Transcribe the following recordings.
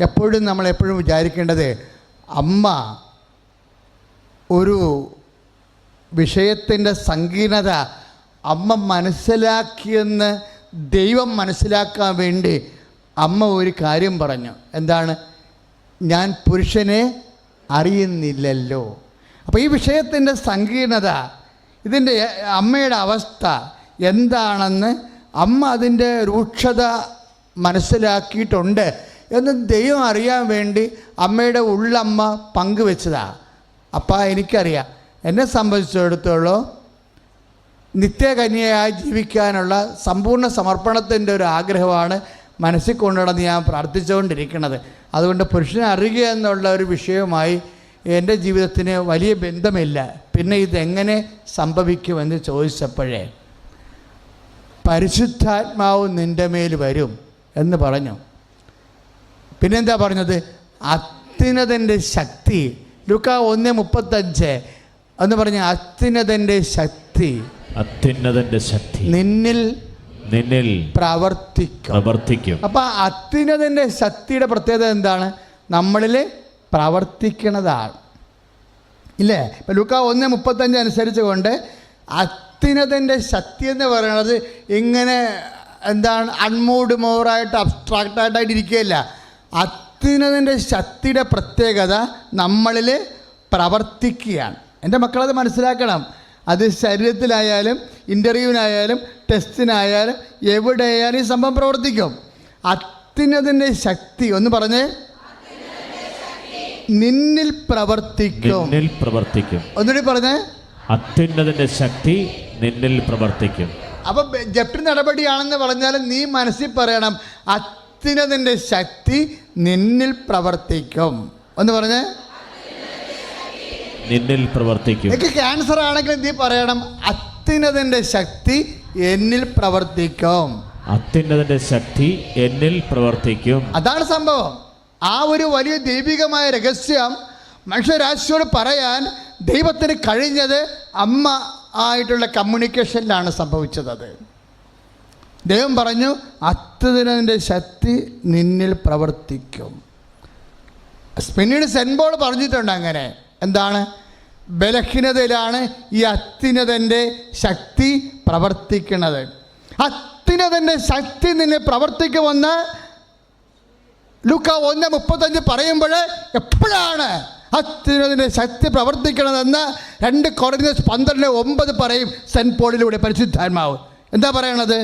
എപ്പോഴും നമ്മളെപ്പോഴും വിചാരിക്കേണ്ടത് അമ്മ ഒരു വിഷയത്തിൻ്റെ സങ്കീർണത അമ്മ മനസ്സിലാക്കിയെന്ന് ദൈവം മനസ്സിലാക്കാൻ വേണ്ടി അമ്മ ഒരു കാര്യം പറഞ്ഞു. എന്താണ്? ഞാൻ പുരുഷനെ അറിയുന്നില്ലല്ലോ. അപ്പോൾ ഈ വിഷയത്തിൻ്റെ സങ്കീർണത, ഇതിൻ്റെ അമ്മയുടെ അവസ്ഥ എന്താണെന്ന് അമ്മ അതിൻ്റെ രൂക്ഷത മനസ്സിലാക്കിയിട്ടുണ്ട് എന്ന് ദൈവം അറിയാൻ വേണ്ടി അമ്മയുടെ ഉള്ളമ്മ പങ്കുവെച്ചതാണ്. അപ്പം എനിക്കറിയാം, എന്നെ സംബന്ധിച്ചിടത്തോളം നിത്യകന്യയായി ജീവിക്കാനുള്ള സമ്പൂർണ്ണ സമർപ്പണത്തിൻ്റെ ഒരു ആഗ്രഹമാണ് മനസ്സിൽ കൊണ്ടുനടന്ന് ഞാൻ പ്രാർത്ഥിച്ചുകൊണ്ടിരിക്കുന്നത്. അതുകൊണ്ട് പുരുഷനെ അറിയുക എന്നുള്ള ഒരു വിഷയവുമായി എൻ്റെ ജീവിതത്തിന് വലിയ ബന്ധമില്ല. പിന്നെ ഇതെങ്ങനെ സംഭവിക്കുമെന്ന് ചോദിച്ചപ്പോഴേ പരിശുദ്ധാത്മാവ് നിൻ്റെ മേൽ വരും എന്ന് പറഞ്ഞു. പിന്നെന്താ പറഞ്ഞത്? അത്യുന്നതൻ്റെ ശക്തി. ലൂക്കാ 1:35 എന്ന് പറഞ്ഞ അത്യുന്നതൻ്റെ ശക്തി നിന്നിൽ പ്രവർത്തിക്കും. അപ്പം അത്യുന്നതൻ്റെ ശക്തിയുടെ പ്രത്യേകത എന്താണ്? നമ്മളിൽ പ്രവർത്തിക്കുന്നതാണ്, ഇല്ലേ? ഇപ്പം ലൂക്കാ 1:35 അനുസരിച്ച് കൊണ്ട് അത്യുന്നതൻ്റെ ശക്തി എന്ന് പറയുന്നത് ഇങ്ങനെ എന്താണ് അൺമൂഡ് മോറായിട്ട് അബ്സ്ട്രാക്റ്റായിട്ടായിട്ട് ഇരിക്കുകയില്ല. അത്യുന്നതൻ്റെ ശക്തിയുടെ പ്രത്യേകത നമ്മളിൽ പ്രവർത്തിക്കുകയാണ്. എൻ്റെ മക്കളത് മനസ്സിലാക്കണം. അത് ശരീരത്തിലായാലും ഇൻ്റർവ്യൂവിനായാലും ടെസ്റ്റിനായാലും എവിടെയായാലും ഈ സംഭവം പ്രവർത്തിക്കും. അത്യുന്നതൻ്റെ ശക്തി ഒന്ന് പറഞ്ഞേ, നിന്നിൽ പ്രവർത്തിക്കും. ഒന്നുകൂടി പറഞ്ഞേ, അത്യുന്നതൻ്റെ ശക്തി നിന്നിൽ പ്രവർത്തിക്കും. അപ്പം ജപ്തി നടപടിയാണെന്ന് പറഞ്ഞാലും നീ മനസ്സിൽ പറയണം, അത്യുന്നതൻ്റെ ശക്തി നിന്നിൽ പ്രവർത്തിക്കും. ഒന്ന് പറഞ്ഞേ, നിന്നിൽ പ്രവർത്തിക്കും. എനിക്ക് ക്യാൻസർ ആണെങ്കിൽ നീ പറയണം, അത്യുന്നതൻ്റെ ശക്തി എന്നിൽ പ്രവർത്തിക്കും. അത്യുന്നതൻ്റെ ശക്തി എന്നിൽ പ്രവർത്തിക്കും. അതാണ് സംഭവം. ആ ഒരു വലിയ ദൈവികമായ രഹസ്യം മനുഷ്യരാശിയോട് പറയാൻ ദൈവത്തിന് കഴിഞ്ഞത് അമ്മ ആയിട്ടുള്ള കമ്മ്യൂണിക്കേഷനിലാണ് സംഭവിച്ചത്. അത് ദൈവം പറഞ്ഞു, അത്യുന്നതൻ്റെ ശക്തി നിന്നിൽ പ്രവർത്തിക്കും. പിന്നീട് സെന്റ് പോൾ പറഞ്ഞിട്ടുണ്ട് അങ്ങനെ. എന്താണ്? ബലഹീനതയിലാണ് ഈ അത്യുന്നതൻ്റെ ശക്തി പ്രവർത്തിക്കുന്നത്. അത്യുന്നതൻ്റെ ശക്തി നിന്നെ പ്രവർത്തിക്കുമെന്ന് ലൂക്കാ 1:35 പറയുമ്പോൾ എപ്പോഴാണ് അത്യുന്നതൻ്റെ ശക്തി പ്രവർത്തിക്കണതെന്ന് 2 കൊരിന്ത്യർ 12:9 പറയും സെന്റ് പോളിലൂടെ പരിശുദ്ധാത്മാവ്. എന്താ പറയണത്?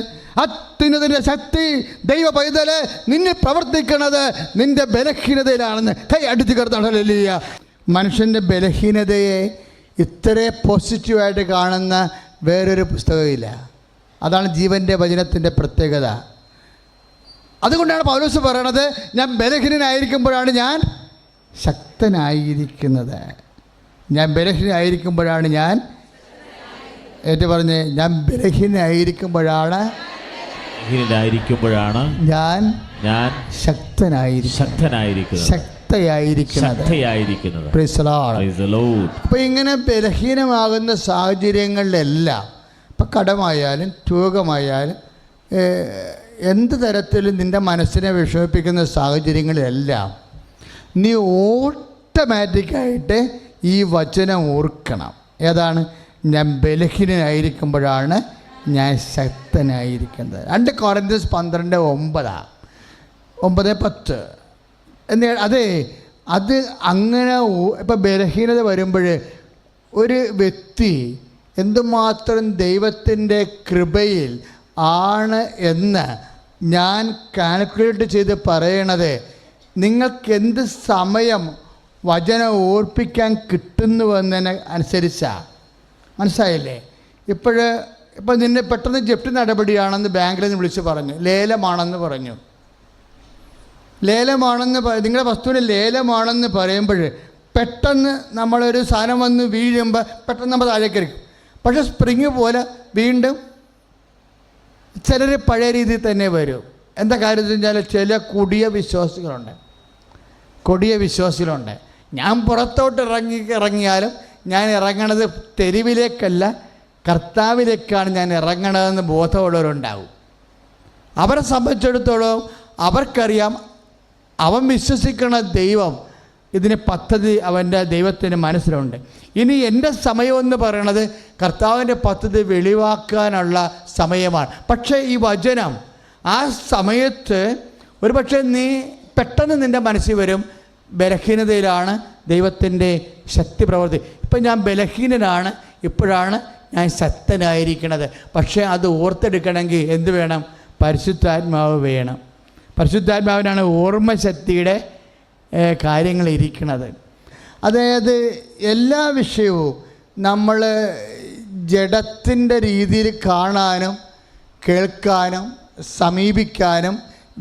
അത്യുന്നതൻ്റെ ശക്തി ദൈവ പൈതല് നിന്നിൽ പ്രവർത്തിക്കണത് നിന്റെ ബലഹീനതയിലാണെന്ന്. കൈ അടിച്ചു കയറുന്ന മനുഷ്യൻ്റെ ബലഹീനതയെ ഇത്ര പോസിറ്റീവായിട്ട് കാണുന്ന വേറൊരു പുസ്തകമില്ല. അതാണ് ജീവൻ്റെ വചനത്തിൻ്റെ പ്രത്യേകത. അതുകൊണ്ടാണ് പൗലോസ് പറയണത്, ഞാൻ ബലഹീനനായിരിക്കുമ്പോഴാണ് ഞാൻ ശക്തനായിരിക്കുന്നത്. ഞാൻ ബലഹീനനായിരിക്കുമ്പോഴാണ് ഞാൻ പറഞ്ഞ് ഞാൻ ബലഹീനനായിരിക്കുമ്പോഴാണ് ഞാൻ ശക്തനായിരിക്കുന്നത്. അപ്പോൾ ഇങ്ങനെ ബലഹീനമാകുന്ന സാഹചര്യങ്ങളിലെല്ലാം, ഇപ്പം കടമായാലും രോഗമായാലും എന്ത് തരത്തിലും നിൻ്റെ മനസ്സിനെ വിഷമിപ്പിക്കുന്ന സാഹചര്യങ്ങളിലെല്ലാം നീ ഓട്ടോമാറ്റിക്കായിട്ട് ഈ വചനം ഓർക്കണം. ഏതാണ്? ഞാൻ ബലഹീനനായിരിക്കുമ്പോഴാണ് ഞാൻ ശക്തനായിരിക്കുന്നത്. 2 കൊരിന്ത്യർ 12:9-10 എന്ന്. അതെ, അത് അങ്ങനെ ഇപ്പം ബലഹീനത വരുമ്പോൾ ഒരു വ്യക്തി എന്തുമാത്രം ദൈവത്തിൻ്റെ കൃപയിൽ ആണ് എന്ന് ഞാൻ കാൽക്കുലേറ്റ് ചെയ്ത് പറയണത് നിങ്ങൾക്ക് എന്ത് സമയം വചനം ഓർപ്പിക്കാൻ കിട്ടുന്നുവെന്നതിനെ അനുസരിച്ചാണ്. മനസ്സിലായില്ലേ? ഇപ്പം നിന്നെ പെട്ടെന്ന് ജപ്തി നടപടിയാണെന്ന് ബാങ്കിൽ നിന്ന് വിളിച്ച് പറഞ്ഞു, ലേലമാണെന്ന് പറഞ്ഞു. നിങ്ങളുടെ വസ്തുവിന് ലേലമാണെന്ന് പറയുമ്പോൾ പെട്ടെന്ന് നമ്മളൊരു സാധനം വന്ന് വീഴുമ്പോൾ പെട്ടെന്ന് നമ്മൾ താഴേക്ക് ഇരിക്കും. പക്ഷേ സ്പ്രിങ് പോലെ വീണ്ടും ചിലർ പഴയ രീതിയിൽ തന്നെ വരും. എന്താ കാര്യം വെച്ചാൽ ചില കൊടിയ വിശ്വാസികളുണ്ട്. ഞാൻ പുറത്തോട്ട് ഇറങ്ങിയാലും ഞാൻ ഇറങ്ങണത് തെരുവിലേക്കല്ല, കർത്താവിലേക്കാണ് ഞാൻ അവൻ വിശ്വസിക്കുന്ന ദൈവം, ഇതിന് പദ്ധതി അവൻ്റെ ദൈവത്തിൻ്റെ മനസ്സിലുണ്ട്. ഇനി എൻ്റെ സമയമെന്ന് പറയണത് കർത്താവിൻ്റെ പദ്ധതി വെളിവാക്കാനുള്ള സമയമാണ്. പക്ഷേ ഈ വചനം ആ സമയത്ത് ഒരുപക്ഷെ നീ പെട്ടെന്ന് നിൻ്റെ മനസ്സിൽ വരും, ബലഹീനതയിലാണ് ദൈവത്തിൻ്റെ ശക്തി പ്രവർത്തി. ഇപ്പം ഞാൻ ബലഹീനനാണ്, ഇപ്പോഴാണ് ഞാൻ ശക്തനായിരിക്കണത്. പക്ഷേ അത് ഓർത്തെടുക്കണമെങ്കിൽ എന്ത് വേണം? പരിശുദ്ധാത്മാവ് വേണം. പരിശുദ്ധാത്മാവിനാണ് ഓർമ്മശക്തിയുടെ കാര്യങ്ങൾ ഇരിക്കുന്നത്. അതായത് എല്ലാ വിഷയവും നമ്മൾ ജഡത്തിൻ്റെ രീതിയിൽ കാണാനും കേൾക്കാനും സമീപിക്കാനും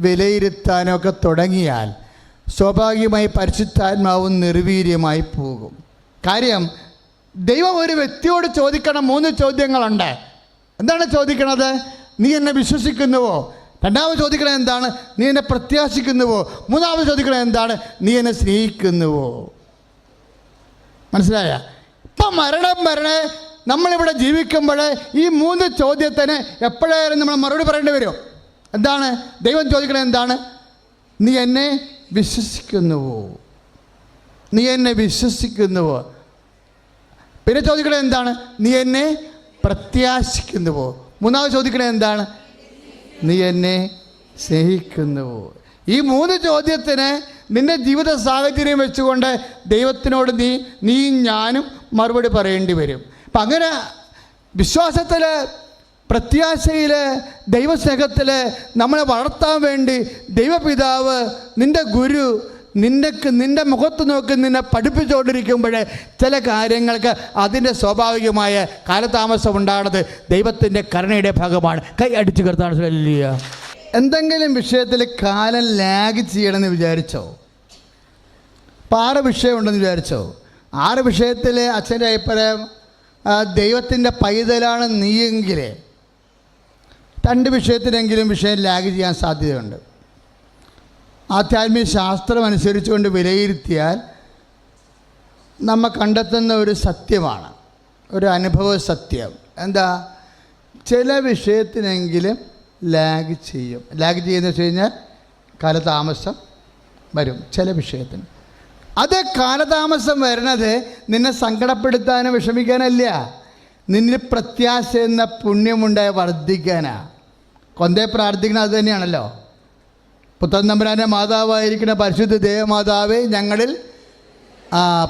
വിലയിരുത്താനും ഒക്കെ തുടങ്ങിയാൽ സ്വാഭാവികമായി പരിശുദ്ധാത്മാവും നിർവീര്യമായി പോകും. കാര്യം ദൈവം ഒരു വ്യക്തിയോട് ചോദിക്കണം 3 ചോദ്യങ്ങളുണ്ട്. എന്താണ് ചോദിക്കണത്? നീ എന്നെ വിശ്വസിക്കുന്നുവോ? രണ്ടാമത് ചോദിക്കണത് എന്താണ്? നീ എന്നെ പ്രത്യാശിക്കുന്നുവോ? മൂന്നാമത് ചോദിക്കണത് എന്താണ്? നീ എന്നെ സ്നേഹിക്കുന്നുവോ? മനസ്സിലായ? ഇപ്പം മരണേ നമ്മളിവിടെ ജീവിക്കുമ്പോൾ ഈ 3 ചോദ്യത്തിന് എപ്പോഴായാലും നമ്മൾ മറുപടി പറയേണ്ടി വരും. എന്താണ് ദൈവം ചോദിക്കണത്? എന്താണ്? നീ എന്നെ വിശ്വസിക്കുന്നുവോ? നീ എന്നെ വിശ്വസിക്കുന്നുവോ? പിന്നെ ചോദിക്കണത് എന്താണ്? നീ എന്നെ പ്രത്യാശിക്കുന്നുവോ? മൂന്നാമത് ചോദിക്കണത് എന്താണ്? നീ എന്നെ സ്നേഹിക്കുന്നുവോ? ഈ 3 ചോദ്യത്തിന് നിൻ്റെ ജീവിത സാഹചര്യം വെച്ചുകൊണ്ട് ദൈവത്തിനോട് നീയും ഞാനും മറുപടി പറയേണ്ടി വരും. അപ്പം അങ്ങനെ വിശ്വാസത്തിൽ, പ്രത്യാശയിൽ, ദൈവസ്നേഹത്തിൽ നമ്മളെ വളർത്താൻ വേണ്ടി ദൈവപിതാവ്, നിൻ്റെ ഗുരു നിൻ്റെ മുഖത്ത് നോക്കി നിന്നെ പഠിപ്പിച്ചുകൊണ്ടിരിക്കുമ്പോൾ ചില കാര്യങ്ങൾക്ക് അതിൻ്റെ സ്വാഭാവികമായ കാലതാമസം ഉണ്ടാകുന്നത് ദൈവത്തിൻ്റെ കരുണയുടെ ഭാഗമാണ്. കൈ അടിച്ചു കർത്താണ്. ഹല്ലേലൂയ. എന്തെങ്കിലും വിഷയത്തിൽ കാലം ലാഗ് ചെയ്യണമെന്ന് വിചാരിച്ചോ? ഇപ്പം 6 വിഷയമുണ്ടെന്ന് വിചാരിച്ചോ? 6 വിഷയത്തിൽ അച്ഛൻ്റെ അഭിപ്രായം ദൈവത്തിൻ്റെ പൈതലാണ് നീയെങ്കിൽ 2 വിഷയത്തിനെങ്കിലും വിഷയം ലാഗ് ചെയ്യാൻ സാധ്യതയുണ്ട്. ആധ്യാത്മിക ശാസ്ത്രം അനുസരിച്ചുകൊണ്ട് വിലയിരുത്തിയാൽ നമ്മൾ കണ്ടെത്തുന്ന ഒരു സത്യമാണ്, ഒരു അനുഭവ സത്യം. എന്താ? ചില വിഷയത്തിനെങ്കിലും ലാഗ് ചെയ്യും. ലാഗ് ചെയ്യുന്ന വെച്ച് കഴിഞ്ഞാൽ കാലതാമസം വരും ചില വിഷയത്തിന്. അത് കാലതാമസം വരുന്നത് നിന്നെ സങ്കടപ്പെടുത്താനോ വിഷമിക്കാനല്ല, നിന്നിൽ പ്രത്യാശ എന്ന പുണ്യമുണ്ടായി വർദ്ധിക്കാനാ. കൊന്തേ പ്രാർത്ഥിക്കുന്നത് അത് തന്നെയാണല്ലോ. പുത്രൻ തമ്പുരാൻ്റെ മാതാവായിരിക്കുന്ന പരിശുദ്ധ ദേവമാതാവേ, ഞങ്ങളിൽ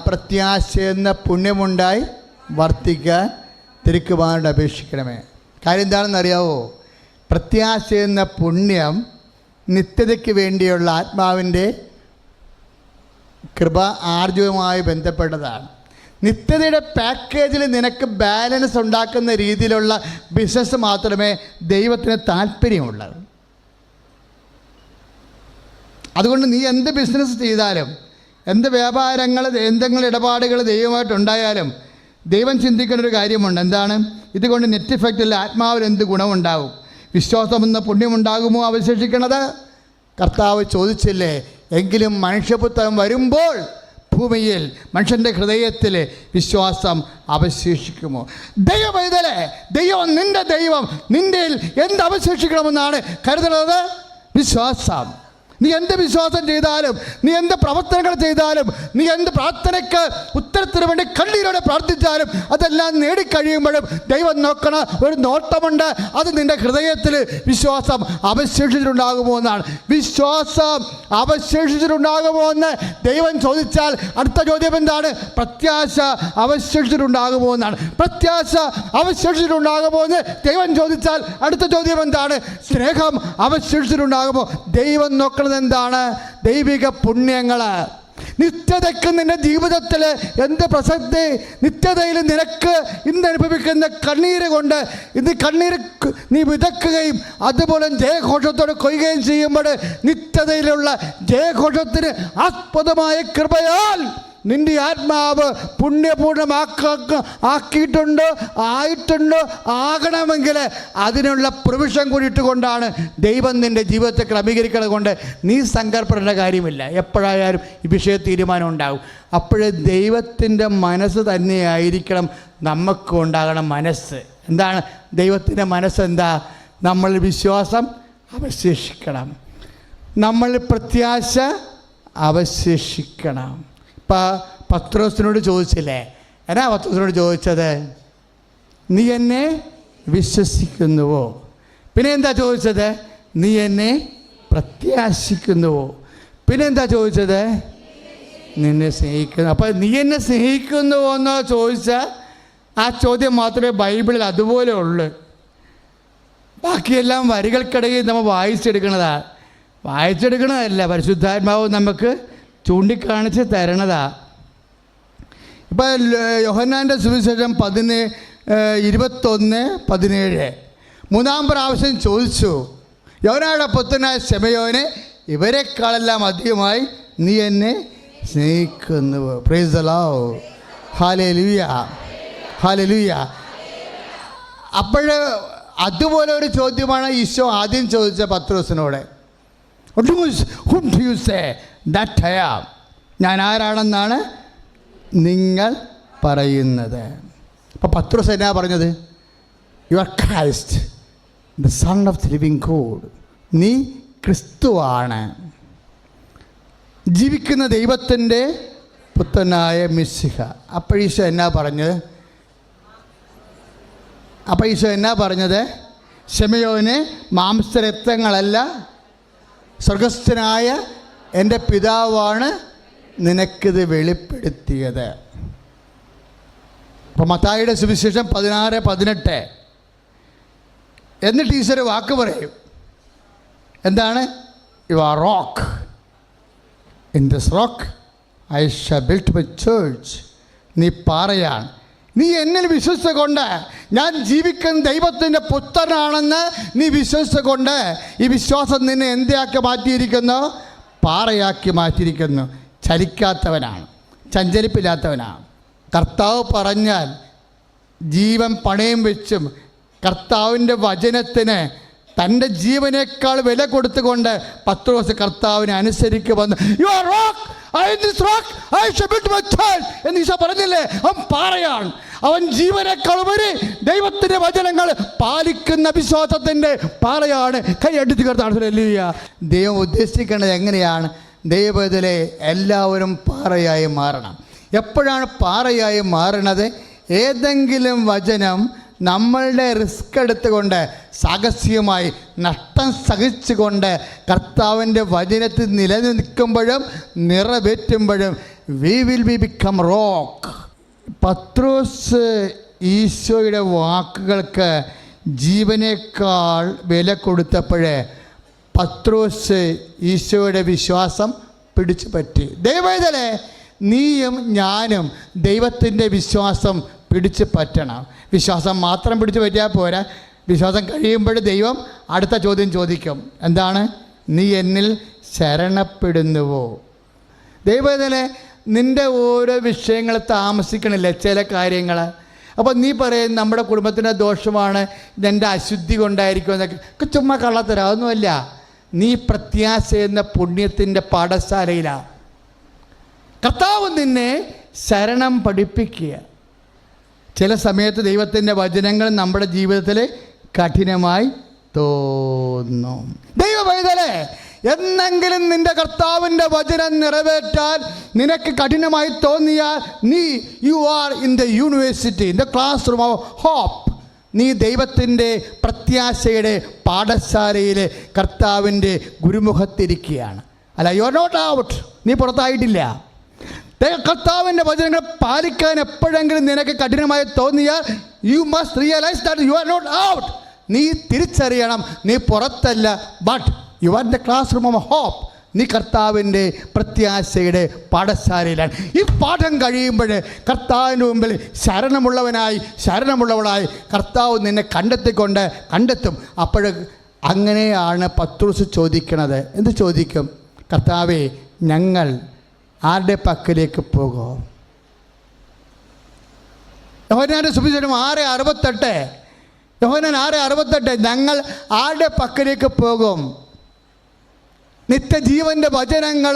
പ്രത്യാശ എന്ന പുണ്യമുണ്ടായി വർദ്ധിക്കാൻ തിരുക്കുമാരോട് അപേക്ഷിക്കണമേ. കാര്യം എന്താണെന്നറിയാവോ? പ്രത്യാശ എന്ന പുണ്യം നിത്യതയ്ക്ക് വേണ്ടിയുള്ള ആത്മാവിൻ്റെ കൃപ ആർജവുമായി ബന്ധപ്പെട്ടതാണ്. നിത്യതയുടെ പാക്കേജിൽ നിനക്ക് ബാലൻസ് ഉണ്ടാക്കുന്ന രീതിയിലുള്ള ബിസിനസ് മാത്രമേ ദൈവത്തിന് താല്പര്യമുള്ളൂ. അതുകൊണ്ട് നീ എന്ത് ബിസിനസ് ചെയ്താലും, എന്ത് വ്യാപാരങ്ങൾ, എന്തെങ്കിലും ഇടപാടുകൾ ദൈവമായിട്ടുണ്ടായാലും ദൈവം ചിന്തിക്കുന്നൊരു കാര്യമുണ്ട്. എന്താണ്? ഇതുകൊണ്ട് നെറ്റ് ഇഫക്റ്റിൽ ആത്മാവിൽ എന്ത് ഗുണമുണ്ടാവും? വിശ്വാസമെന്ന പുണ്യമുണ്ടാകുമോ അവശേഷിക്കണത്? കർത്താവ് ചോദിച്ചില്ലേ, എങ്കിലും മനുഷ്യപുത്രൻ വരുമ്പോൾ ഭൂമിയിൽ മനുഷ്യൻ്റെ ഹൃദയത്തിൽ വിശ്വാസം അവശേഷിക്കുമോ? ദൈവമൈതലേ, ദൈവം നിൻ്റെ ദൈവം നിൻ്റെ എന്ത് അവശേഷിക്കണമെന്നാണ് കരുതുന്നത്? വിശ്വാസം. നീ എന്ത് വിശ്വാസം ചെയ്താലും, നീ എന്ത് പ്രവർത്തനങ്ങൾ ചെയ്താലും, നീ എന്ത് പ്രാർത്ഥനയ്ക്ക് ഉത്തരത്തിന് വേണ്ടി കണ്ണീരോടെ പ്രാർത്ഥിച്ചാലും അതെല്ലാം നേടിക്കഴിയുമ്പോഴും ദൈവം നോക്കണ ഒരു നോട്ടമുണ്ട്. അത് നിൻ്റെ ഹൃദയത്തിൽ വിശ്വാസം അവശേഷിച്ചിട്ടുണ്ടാകുമോ എന്നാണ്. വിശ്വാസം അവശേഷിച്ചിട്ടുണ്ടാകുമോ എന്ന് ദൈവം ചോദിച്ചാൽ അടുത്ത ചോദ്യം എന്താണ്? പ്രത്യാശ അവശേഷിച്ചിട്ടുണ്ടാകുമോ എന്നാണ്. പ്രത്യാശ അവശേഷിച്ചിട്ടുണ്ടാകുമോ എന്ന് ദൈവം ചോദിച്ചാൽ അടുത്ത ചോദ്യം എന്താണ്? സ്നേഹം അവശേഷിച്ചിട്ടുണ്ടാകുമോ? ദൈവം നോക്കണം എന്താണ്? ദൈവിക പുണ്യങ്ങൾ. നിത്യതയ്ക്ക് നിന്റെ ജീവിതത്തിൽ എന്ത് പ്രസക്തി? നിത്യതയിൽ നിനക്ക് ഇന്ന് അനുഭവിക്കുന്ന കണ്ണീര് കൊണ്ട് ഇത് കണ്ണീര് നീ വിതക്കുകയും അതുപോലെ ജയഘോഷത്തോടെ കൊയ്യുകയും ചെയ്യുമ്പോൾ നിത്യതയിലുള്ള ജയഘോഷത്തിന് ആസ്പദമായ കൃപയാൽ നിന്റെ ആത്മാവ് പുണ്യപൂർണ്ണമാക്കിയിട്ടുണ്ടോ, ആയിട്ടുണ്ടോ, ആകണമെങ്കിൽ അതിനുള്ള പ്രൊവിഷൻ കൂടി ഇട്ടുകൊണ്ടാണ് ദൈവം നിൻ്റെ ജീവിതത്തെ ക്രമീകരിക്കുന്നത്. കൊണ്ട് നീ സങ്കല്പപ്പെടേണ്ട കാര്യമില്ല. എപ്പോഴായാലും ഈ വിഷയ തീരുമാനം ഉണ്ടാകും. അപ്പോഴേ ദൈവത്തിൻ്റെ മനസ്സ് തന്നെയായിരിക്കണം നമുക്ക് ഉണ്ടാകണം. മനസ്സ് എന്താണ്? ദൈവത്തിൻ്റെ മനസ്സെന്താ? നമ്മൾ വിശ്വാസം അവശേഷിക്കണം, നമ്മൾ പ്രത്യാശ അവശേഷിക്കണം. ഇപ്പം പത്രോസിനോട് ചോദിച്ചില്ലേ, എന്നാ പത്രോസിനോട് ചോദിച്ചത്? നീ എന്നെ വിശ്വസിക്കുന്നുവോ? പിന്നെ എന്താ ചോദിച്ചത്? നീ എന്നെ പ്രത്യാശിക്കുന്നുവോ? പിന്നെ എന്താ ചോദിച്ചത്? നിന്നെ സ്നേഹിക്കുന്നു. അപ്പം നീ എന്നെ സ്നേഹിക്കുന്നുവോ എന്നോ ചോദിച്ചാൽ ആ ചോദ്യം മാത്രമേ ബൈബിളിൽ അതുപോലെ ഉള്ളൂ. ബാക്കിയെല്ലാം വരികൾക്കിടയിൽ നമ്മൾ വായിച്ചെടുക്കണതല്ല, പരിശുദ്ധാത്മാവ് നമുക്ക് ചൂണ്ടിക്കാണിച്ച് തരണതാ. ഇപ്പം യോഹന്നാൻ്റെ സുവിശേഷം 21:17 മൂന്നാം പ്രാവശ്യം ചോദിച്ചു, യോനായുടെ പുത്രനായ ശെമയോനെ, ഇവരെക്കാളെല്ലാം അധികമായി നീ എന്നെ സ്നേഹിക്കുന്നുവോ? Praise the lord. Hallelujah, hallelujah. അപ്പോൾ അതുപോലെ ഒരു ചോദ്യമാണ് ഈശോ ആദ്യം ചോദിച്ച പത്രോസിനോട്. Whom do you say that I am? ഞാൻ ആരാണെന്നാണ് നിങ്ങൾ പറയുന്നത്? അപ്പോൾ പത്രോസ് എന്നാ പറഞ്ഞത്? You are Christ, the son of the living God. നീ ക്രിസ്തുവാണ്, ജീവിക്കുന്ന ദൈവത്തിൻ്റെ പുത്രനായ മിശിഹ. അപ്പോൾ ഈശോ എന്നാ പറഞ്ഞത്? ശെമയോനെ, മാംസരക്തങ്ങളല്ല, സ്വർഗസ്ഥനായ എൻ്റെ പിതാവാണ് നിനക്കിത് വെളിപ്പെടുത്തിയത്. അപ്പോൾ മത്തായിയുടെ സുവിശേഷം 16:18 എന്നിട്ട് ഈശ്വര വാക്ക് പറയും. എന്താണ്? You are rock, in this rock I shall build my church. നീ പാറയാണ്. നീ എന്നിൽ വിശ്വസിച്ചുകൊണ്ട്, ഞാൻ ജീവിക്കുന്ന ദൈവത്തിൻ്റെ പുത്രനാണെന്ന് നീ വിശ്വസിച്ചുകൊണ്ട്, ഈ വിശ്വാസം നിന്നെ എന്താക്കി മാറ്റിയിരിക്കുന്നു? പാറയാക്കി മാറ്റിയിരിക്കുന്നു. ചലിക്കാത്തവനാണ്, ചഞ്ചലിപ്പില്ലാത്തവനാണ്. കർത്താവ് പറഞ്ഞാൽ ജീവൻ പണയം വെച്ചും കർത്താവിൻ്റെ വചനത്തിന് തൻ്റെ ജീവനേക്കാൾ വില കൊടുത്തുകൊണ്ട് പത്രോസ് കർത്താവിനെ അനുസരിക്ക് വന്ന്, യു ആർ റോക്ക്, എന്ന് ഈശോ പറഞ്ഞില്ലേ? അവൻ പാറയാണ്, അവൻ ജീവനേക്കാൾ ഉപരി ദൈവത്തിൻ്റെ വചനങ്ങൾ പാലിക്കുന്ന വിശ്വാസത്തിൻ്റെ പാറയാണ്. കൈയടിച്ച് കർത്താവ്. ദൈവം ഉദ്ദേശിക്കേണ്ടത് എങ്ങനെയാണ്? ദൈവത്തിലെ എല്ലാവരും പാറയായി മാറണം. എപ്പോഴാണ് പാറയായി മാറണത്? ഏതെങ്കിലും വചനം നമ്മളുടെ റിസ്ക് എടുത്തുകൊണ്ട്, സാഹസ്യമായി നഷ്ടം സഹിച്ചുകൊണ്ട് കർത്താവിൻ്റെ വചനത്തിൽ നിലനിൽക്കുമ്പോഴും നിറവേറ്റുമ്പോഴും വി വിൽ ബിക്കം റോക്ക്. പത്രോസ് ഈശോയുടെ വാക്കുകൾക്ക് ജീവനേക്കാൾ വില കൊടുത്തപ്പോഴേ പത്രോസ് ഈശോയുടെ വിശ്വാസം പിടിച്ചു പറ്റി. ദൈവവേദനെ നീയും ഞാനും ദൈവത്തിൻ്റെ വിശ്വാസം പിടിച്ച് പറ്റണം. വിശ്വാസം മാത്രം പിടിച്ച് പറ്റിയാൽ പോരാ. വിശ്വാസം കഴിയുമ്പോൾ ദൈവം അടുത്ത ചോദ്യം ചോദിക്കും. എന്താണ്? നീ എന്നിൽ ശരണപ്പെടുന്നുവോ? ദൈവവേദനെ നിൻ്റെ ഓരോ വിഷയങ്ങൾ താമസിക്കണില്ല, ചില കാര്യങ്ങൾ. അപ്പോൾ നീ പറയും നമ്മുടെ കുടുംബത്തിൻ്റെ ദോഷമാണ്, എൻ്റെ അശുദ്ധി കൊണ്ടായിരിക്കും എന്നൊക്കെ ചുമ്മാ കള്ളത്തരം. അതൊന്നുമല്ല. നീ പ്രത്യാശ എന്ന പുണ്യത്തിൻ്റെ പാഠശാലയിലാണ്. കർത്താവ് നിന്നെ ശരണം പഠിപ്പിക്കുക. ചില സമയത്ത് ദൈവത്തിൻ്റെ വചനങ്ങൾ നമ്മുടെ ജീവിതത്തിൽ കഠിനമായി തോന്നും. ദൈവവേദനെ എന്നെങ്കിലും നിൻ്റെ കർത്താവിൻ്റെ വചനം നിറവേറ്റാൻ നിനക്ക് കഠിനമായി തോന്നിയാൽ you are in the university, in the class room of hope. നീ ദൈവത്തിൻ്റെ പ്രത്യാശയുടെ പാഠശാലയിൽ കർത്താവിൻ്റെ ഗുരുമുഖത്തിരിക്കുകയാണ്. അല്ല, യു ആർ നോട്ട് ഔട്ട്. നീ പുറത്തായിട്ടില്ല. കർത്താവിൻ്റെ വചനങ്ങൾ പാലിക്കാൻ എപ്പോഴെങ്കിലും നിനക്ക് കഠിനമായി തോന്നിയാൽ you must realise that you are not out. നീ തിരിച്ചറിയണം, നീ പുറത്തല്ല, but you are the class room of hope. നീ കർത്താവിൻ്റെ പ്രത്യാശയുടെ പാഠശാലയിലാണ്. ഈ പാഠം കഴിയുമ്പോൾ കർത്താവിൻ്റെ മുമ്പിൽ ശരണമുള്ളവളായി കർത്താവ് നിന്നെ കണ്ടെത്തും. അപ്പോൾ അങ്ങനെയാണ് പത്രോസ് ചോദിക്കണത്. എന്ത് ചോദിക്കും? കർത്താവേ, ഞങ്ങൾ ആരുടെ പക്കലേക്ക് പോകും? യോഹന്നാന്റെ സുവിശേഷം 6:68, യോഹന്നാൻ 6:68, ഞങ്ങൾ ആരുടെ പക്കലേക്ക് പോകും? നിത്യജീവൻ്റെ വചനങ്ങൾ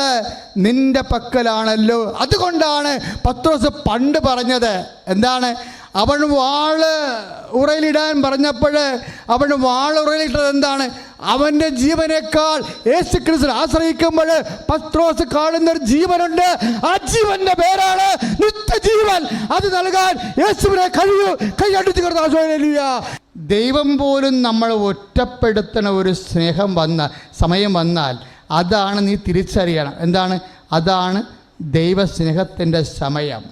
നിൻ്റെ പക്കലാണല്ലോ. അതുകൊണ്ടാണ് പത്രോസ് പണ്ട് പറഞ്ഞത് എന്താണ്? അവൻ വാള് ഉറയിലിടാൻ പറഞ്ഞപ്പോൾ അവൻ വാള് ഉറയിലിട്ടത് എന്താണ്? അവൻ്റെ ജീവനേക്കാൾ യേശു ക്രിസ്തു ആശ്രയിക്കുമ്പോൾ പത്രോസ് കാണുന്നൊരു ജീവനുണ്ട്. ആ ജീവന്റെ പേരാണ് നിത്യജീവൻ. അത് നൽകാൻ യേശുവിനെ കഴിയൂ. കൈയടിച്ച് ദൈവം പോലും നമ്മൾ ഒറ്റപ്പെടുത്തണ ഒരു സ്നേഹം സമയം വന്നാൽ അതാണ് നീ തിരിച്ചറിയണം. എന്താണ്? അതാണ് ദൈവസ്നേഹത്തിൻ്റെ സമയം.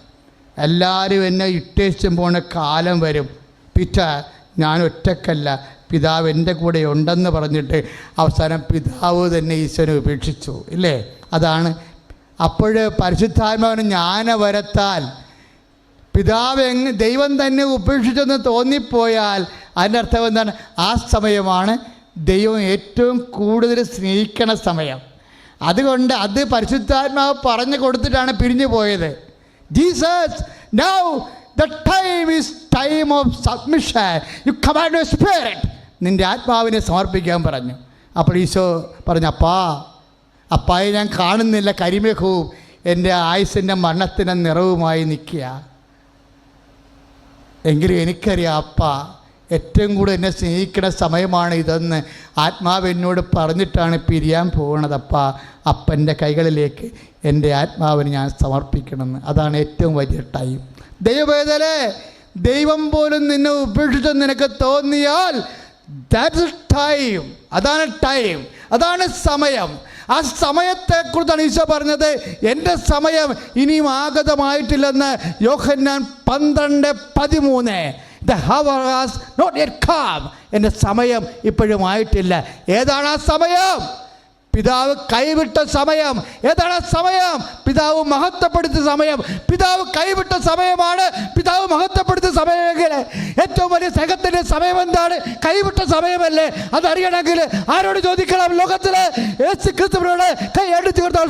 എല്ലാവരും എന്നെ ഇട്ടേച്ചും പോണ കാലം വരും. ഞാൻ ഒറ്റക്കല്ല, പിതാവ് എൻ്റെ കൂടെ ഉണ്ടെന്ന് പറഞ്ഞിട്ട് അവസാനം പിതാവ് തന്നെ ഈശോനെ ഉപേക്ഷിച്ചു, ഇല്ലേ? അതാണ്. അപ്പോൾ പരിശുദ്ധാത്മാവിന് ജ്ഞാനവരത്താൽ പിതാവ് ദൈവം തന്നെ ഉപേക്ഷിച്ചെന്ന് തോന്നിപ്പോയാൽ അതിൻ്റെ അർത്ഥം എന്താണ്? ആ സമയമാണ് ദൈവം ഏറ്റവും കൂടുതൽ സ്നേഹിക്കണ സമയം. അതുകൊണ്ട് അത് പരിശുദ്ധാത്മാവ് പറഞ്ഞു കൊടുത്തിട്ടാണ് പിരിഞ്ഞു പോയത്. Jesus, now the time is time of submission. You command your spirit. നിൻ്റെ ആത്മാവിനെ സമർപ്പിക്കാൻ പറഞ്ഞു. അപ്പോൾ ഈശോ പറഞ്ഞു, അപ്പായെ ഞാൻ കാണുന്നില്ല, കരിമേഘവും എൻ്റെ ആയുസിൻ്റെ മരണത്തിൻ്റെ നിറവുമായി നിൽക്കുക. എങ്കിലും എനിക്കറിയാം അപ്പാ ഏറ്റവും കൂടുതൽ എന്നെ സ്നേഹിക്കുന്ന സമയമാണ് ഇതെന്ന് ആത്മാവ് എന്നോട് പറഞ്ഞിട്ടാണ് പിരിയാൻ പോകുന്നതപ്പാ. അപ്പൻ്റെ കൈകളിലേക്ക് എൻ്റെ ആത്മാവിനെ ഞാൻ സമർപ്പിക്കണമെന്ന്. അതാണ് ഏറ്റവും വലിയ ടൈം. ദൈവവേദനെ ദൈവം പോലും നിന്നെ ഉപേക്ഷിച്ചെന്ന് നിനക്ക് തോന്നിയാൽ ദാറ്റ്സ് ടൈം. അതാണ് ടൈം, അതാണ് സമയം. ആ സമയത്തെക്കുറിച്ചാണ് ഈശോ പറഞ്ഞത്, എൻ്റെ സമയം ഇനിയും ആഗതമായിട്ടില്ലെന്ന്. യോഹന്നാൻ 12:13. The hour has not yet come. എൻ്റെ സമയം ഇപ്പോഴും ആയിട്ടില്ല. ഏതാണ് ആ സമയം? പിതാവ് കൈവിട്ട സമയം. ഏതാണ് ആ സമയം? പിതാവ് മഹത്വപ്പെടുത്തിയ സമയം. പിതാവ് കൈവിട്ട സമയമാണ് പിതാവ് മഹത്വപ്പെടുത്തിയ സമയമെങ്കിൽ ഏറ്റവും വലിയ സ്നേഹത്തിൻ്റെ സമയം എന്താണ്? കൈവിട്ട സമയമല്ലേ? അതറിയണമെങ്കിൽ ആരോട് ചോദിക്കണം? ലോകത്തിലെ യേശു ക്രിസ്തുവിനോട് കൈ അടിച്ചു കൊടുത്താൽ